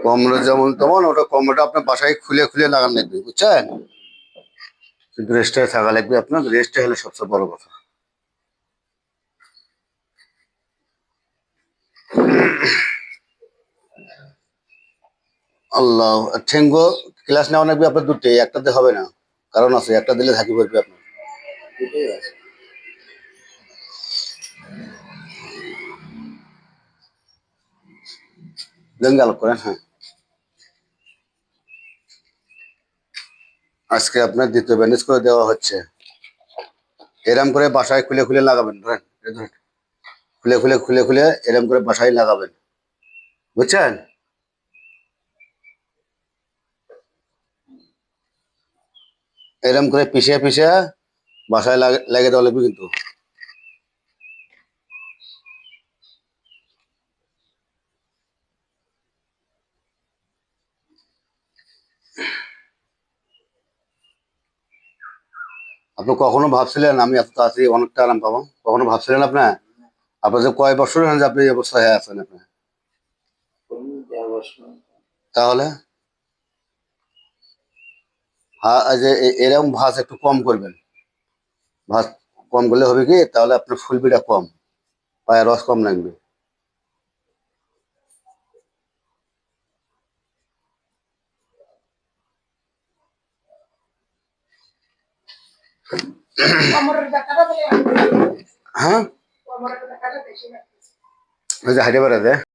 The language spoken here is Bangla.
কোমরে যেমন তেমন ওটা কোমরটা আপনার বাসায় খুলে খুলে লাগান লাগবে, বুঝছেন? কিন্তু রেস্টে থাকা লাগবে, আপনার রেস্টে হলে সবচেয়ে বড় কথা। আল্লাহ। ঠেঙ্গো ক্লাস নেওয়া লাগবে আপনার দুটোই, একটাতে হবে না, কারণ আছে একটা দিলে থাকি পড়বে আপনার। লেনগে আলোক করেন, হ্যাঁ। আজকে আপনার দ্বিতীয় ব্যান্ডেজ করে দেওয়া হচ্ছে। এরম করে বাসায় খুলে খুলে লাগাবেন, ধরেন এই ধরেন, খুলে খুলে খুলে খুলে এরম করে বাসায় লাগাবেন, বুঝছেন? এরম করে পিষে পিষে বাসায় লাগিয়ে দেওয়া লাগবে কিন্তু। আপনি কখনো ভাবছিলেন আমি এত তাড়াতাড়ি অনেকটা আরাম পাবো? কখনো ভাবছিলেন আপনার? আপনার যে কয় বছর হলেন যে আপনি এই অবস্থায় হয়ে আছেন আপনি? তাহলে এরকম ভাঁজ একটু কম করবেন। ভাঁজ কম করলে হবে কি, তাহলে আপনার ফুলবিটা কম, পায়ে রস কম লাগবে। হ্যাঁ, ওই যে হাইটে বেড়াতে